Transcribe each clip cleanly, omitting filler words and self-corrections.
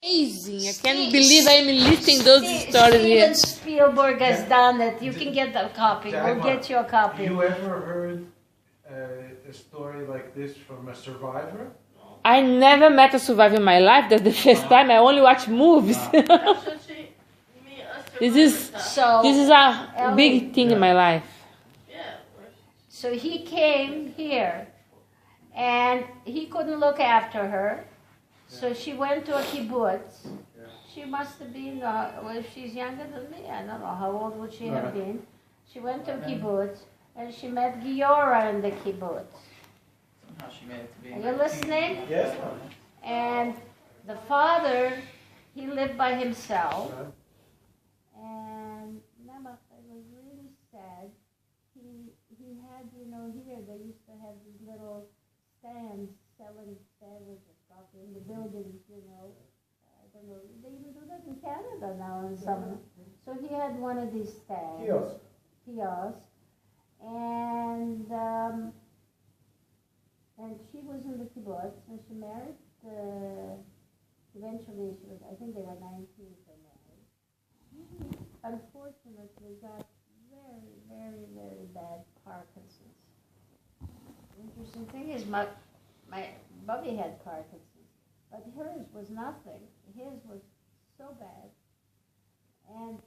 Amazing! I can't believe I'm listening those stories here. Steven Spielberg has done it. You can get a copy. We'll get you a copy. You ever heard a story like this from a survivor? I never met a survivor in my life. That's the first time. I only watch movies. This is a big thing in my life. So he came here, and he couldn't look after her. So she went to a kibbutz. She must have been, well, if she's younger than me, I don't know, how old would she have been? She went to a kibbutz, and she met Giora in the kibbutz. Somehow she made it to be. Are you listening? Yes. And the father, he lived by himself. And Nemach, it was really sad. He had, you know, here they used to have these little stands selling sandwiches in the buildings, you know. I don't know. They even do that in Canada now in summer. So he had one of these stands. Kiosk. And she was in the kibbutz, and she married. Eventually, she was. I think they were 19 when married. He unfortunately got very, very, very bad Parkinson's. The interesting thing is, my Bubby had Parkinson's, but hers was nothing. His was so bad, and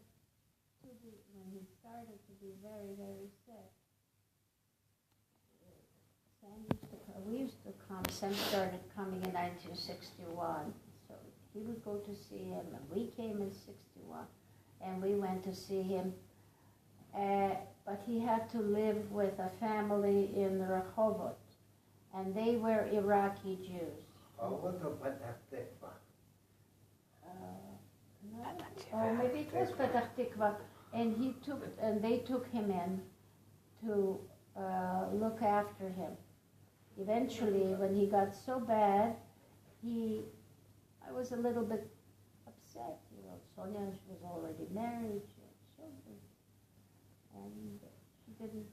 when he started to be very, very sick, Sam started coming in 1961, so he would go to see him, and we came in 61, and we went to see him, but he had to live with a family in Rehovot, and they were Iraqi Jews. Or maybe it was Petah Tikva, and they took him in to look after him. Eventually, when he got so bad, I was a little bit upset. You know, Sonia was already married, she had children, and she didn't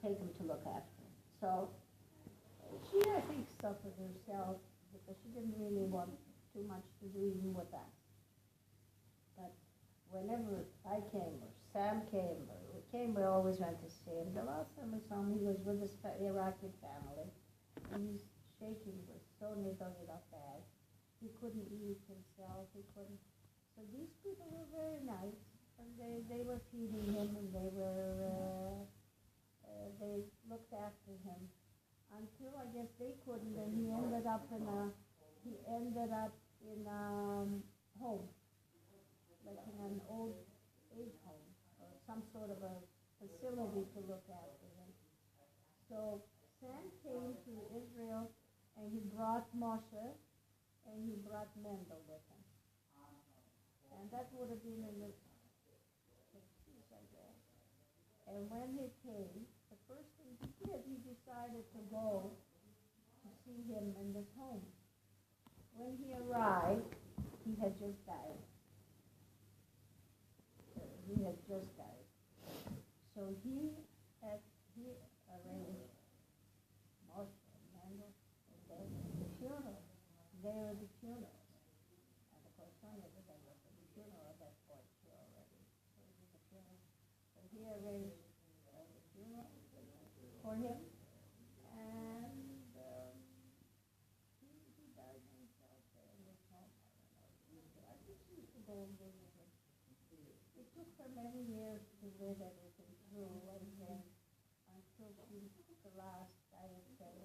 take him to look after him. So she, I think, suffered herself because she didn't really want too much to do even with that. But whenever I came, or Sam came, or we came, we always went to see him. The last time we saw him, he was with his Iraqi family, and his shaking was so nidali bad. He couldn't eat himself, he couldn't. So these people were very nice, and they were feeding him, and they looked after him until I guess they couldn't, and he ended up in a home, like in an old age home or some sort of a facility to look after him. So Sam came to Israel, and he brought Moshe, and he brought Mendel with him. And that would have been in the 60s, I guess. And when he came, the first thing he did, he decided to go to see him in this home. When he arrived, he had just died. So he arranged Moshe and Mendel, and they were the funeral. And of course, Sonia was at the funeral at that point already. So he arranged the funeral for him, and he died himself there in this home. I think she used to go and visit him. It took her many years to live everything through, and then until the last, I would say,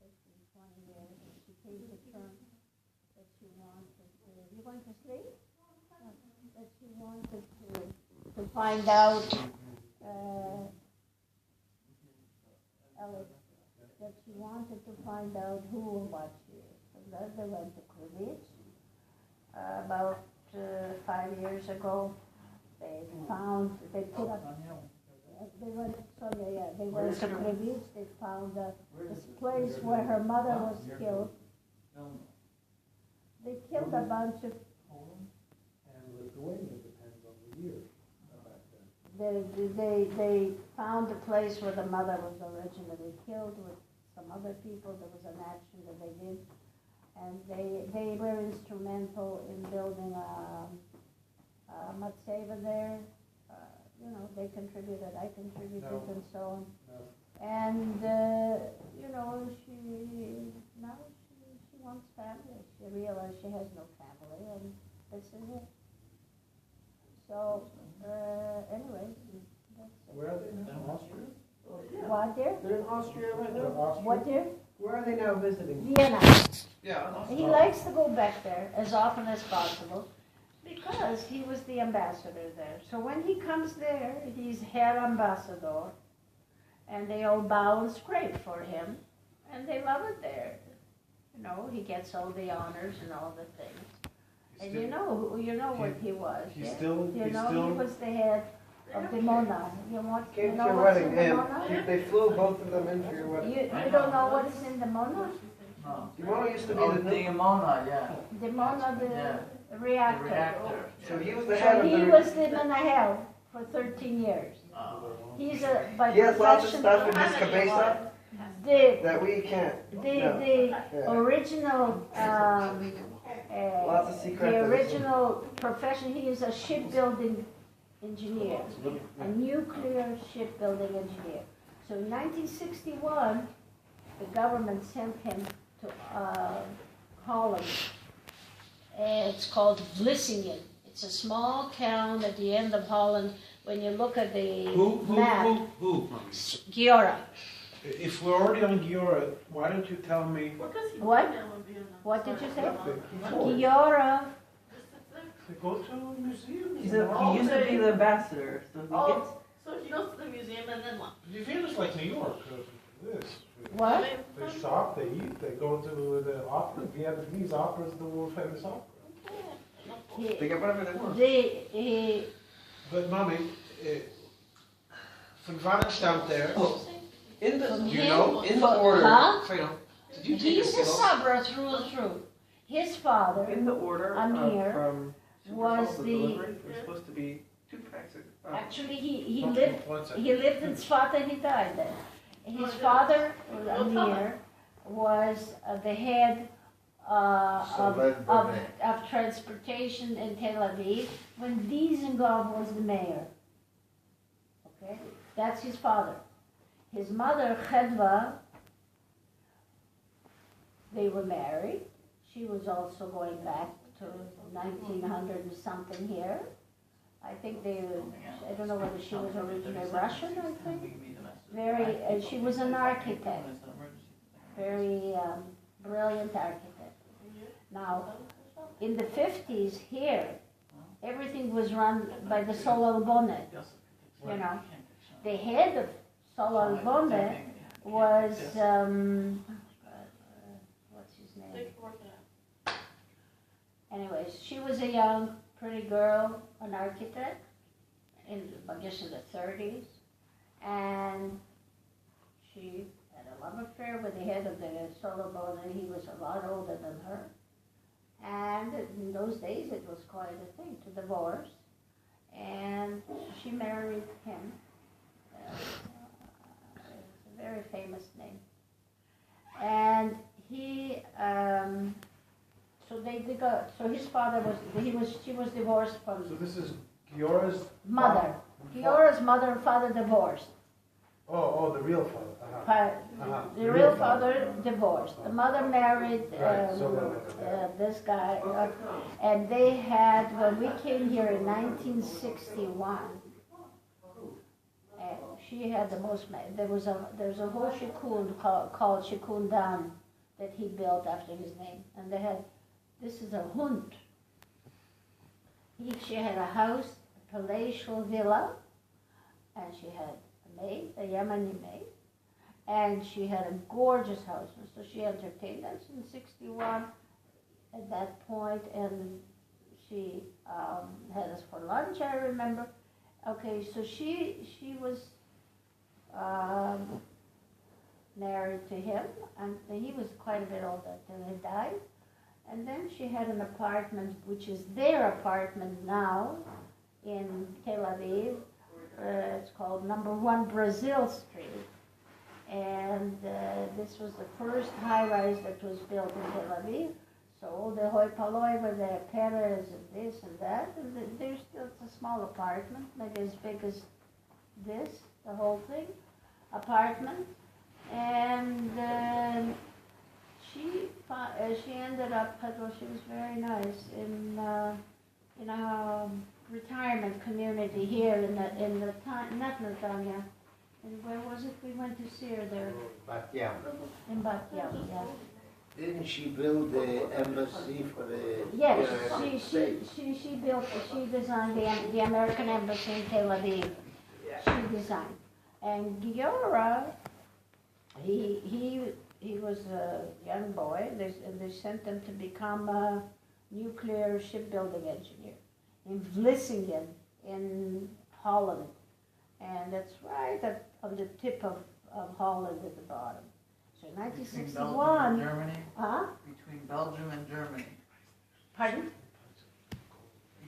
15, 20 years, and she came to terms that she wanted to. You going to sleep? That she wanted to find out. Alex, that she wanted to find out who and what she is. And then they went to Krivitz about 5 years ago. They went to Krivitz, they found this place where her mother was killed. They killed a bunch of... And Lithuania depends on the year. They found the place where the mother was originally killed with some other people. There was an action that they did. and they were instrumental in building Matseva there. You know, they contributed, I contributed, and so on. And you know, she wants family. She realized she has no family, and this is it. So anyway, that's it. Where are they now? Austria? What dear? They're in Austria right now? What dear? Where are they now visiting? Vienna. Yeah. He likes to go back there as often as possible because he was the ambassador there. So when he comes there, he's Herr Ambassador, and they all bow and scrape for him, and they love it there. You know, he gets all the honors and all the things. And you know what he was. He yeah? still. He was the head of the Mona. You want Came you to know your what's wedding, in the and Mona? they flew both of them in for your wedding. You don't know what is in the Mona? No. Dimona used to be Oh, the the Mona, yeah. The Mona, the Yeah. The reactor. reactor. So he was the head So of he the. was the Menahel for 13 years. He's a by He has lots of profession stuff in his cabeza the that we can't. No. the original Lots of secrets. the original profession. He is a shipbuilding engineer, a nuclear shipbuilding engineer. So in 1961, the government sent him to Holland. It's called Vlissingen. It's a small town at the end of Holland. When you look at the map, Who? Giora. If we're already on Giora, why don't you tell me? What? What did you say? Giora. Go to a museum. He used to be the ambassador, so he gets. So he goes to the museum and then what? Museum is like New York. This. What? They shop, they eat, they go to the opera. Vietnamese opera is the world famous opera. They get whatever they want. But mommy, van wanneer staat there? Oh, in the You know? in the order. Huh? Did you take He's a a sabra through and through. His father In the order Amir from was the the. delivery, there's supposed to be 2 packs of. Actually, he One lived. second. He lived in Svat and he died there. His father, Amir, was the head of transportation in Tel Aviv when Dizengoff was the mayor. Okay, that's his father. His mother, Chedva, they were married. She was also going back to 1900 and something here. I think I don't know whether she was originally Russian, I think. She was an architect, very brilliant architect. Now, in the 50s here, everything was run by the Saral Bonnet. You know, the head of Saral Bonnet was, what's his name? Anyways, she was a young, pretty girl, an architect, I guess in the 30s, and she had a love affair with the head of the Saral Bonnet. He was a lot older than her. And in those days, it was quite a thing to divorce. And she married him. It's a very famous name. And he, so his father she was divorced from So this is Giora's mother. Giora's mother and father divorced. Oh, the real father. The real father divorced. The mother married Right, this guy, and they had, when we came here in 1961, she had the most. There's a whole shikun called Shikun Dan that he built after his name, and they had. This is a hund. She had a house, a palatial villa, and she had a maid, a Yemeni maid, and she had a gorgeous house. And so she entertained us in 61 at that point, and she had us for lunch, I remember. Okay, so she was married to him, and he was quite a bit older till he died. And then she had an apartment, which is their apartment now in Tel Aviv. It's called number 1 Brazil Street. And this was the first high-rise that was built in Tel Aviv. So all the hoi polloi with their Paris and this and that, and there's still it's a small apartment, maybe as big as this, the whole thing, apartment. And she ended up, well, she was very nice in a retirement community here in the not Netanya. And where was it? We went to see her there. Batya. In Batya, yeah. Didn't she build the embassy for the Yes, United States? she designed the American embassy in Tel Aviv. She designed. And Giora, he was a young boy, and they sent him to become a nuclear shipbuilding engineer in Vlissingen in Holland. And that's right on the tip of Holland at the bottom. So in Between 1961, Belgium and Germany. huh? Between Belgium and Germany. Pardon?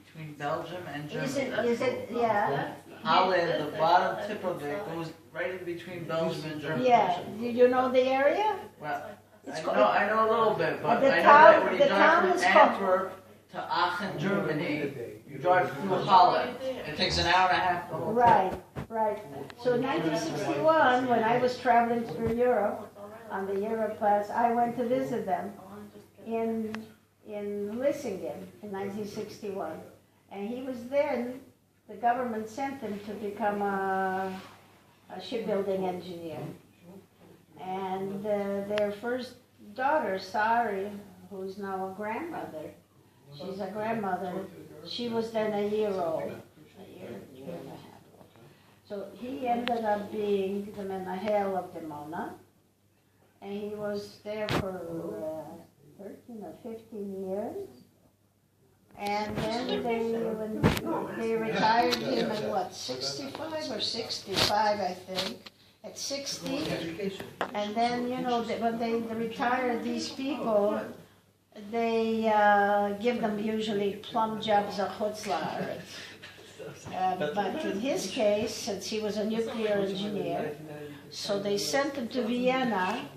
Between Belgium and Is Germany. it, yeah. Holland, the bottom tip of it goes right in between Belgium and Germany. Yeah, do you know the area? Well, It's I know a little bit, but the I know town- that when you the drive town from is called- Antwerp to Aachen, Germany, you drive through Holland. It takes an hour and a half to go. Right. So in 1961, when I was traveling through Europe on the Europass, I went to visit them in Vlissingen in 1961. And he was then, the government sent him to become a shipbuilding engineer. And their first daughter, Sari, who's now a grandmother, she's a grandmother, she was then a year old, a year and a half old. So he ended up being the Menahel of Dimona, and he was there for 13 or 15 years. And then they retired him at what, 65 or 65, I think, at 60. And then, when they retire these people, they give them usually plum jobs at Chutz La'aretz. But in his case, since he was a nuclear engineer, so they sent him to Vienna,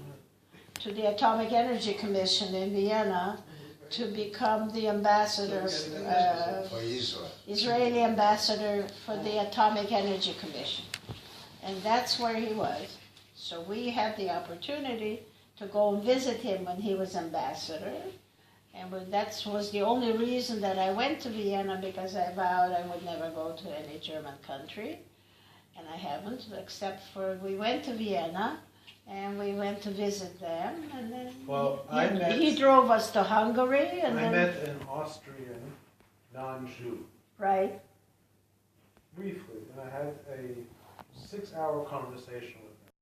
to the Atomic Energy Commission in Vienna, to become the ambassador, For Israel. Israeli ambassador for the Atomic Energy Commission. And that's where he was. So we had the opportunity to go and visit him when he was ambassador. And that was the only reason that I went to Vienna, because I vowed I would never go to any German country. And I haven't, except for we went to Vienna and we went to visit them. And then he drove us to Hungary. And I then, met an Austrian non-Jew right. briefly, and I had a 6-hour conversation with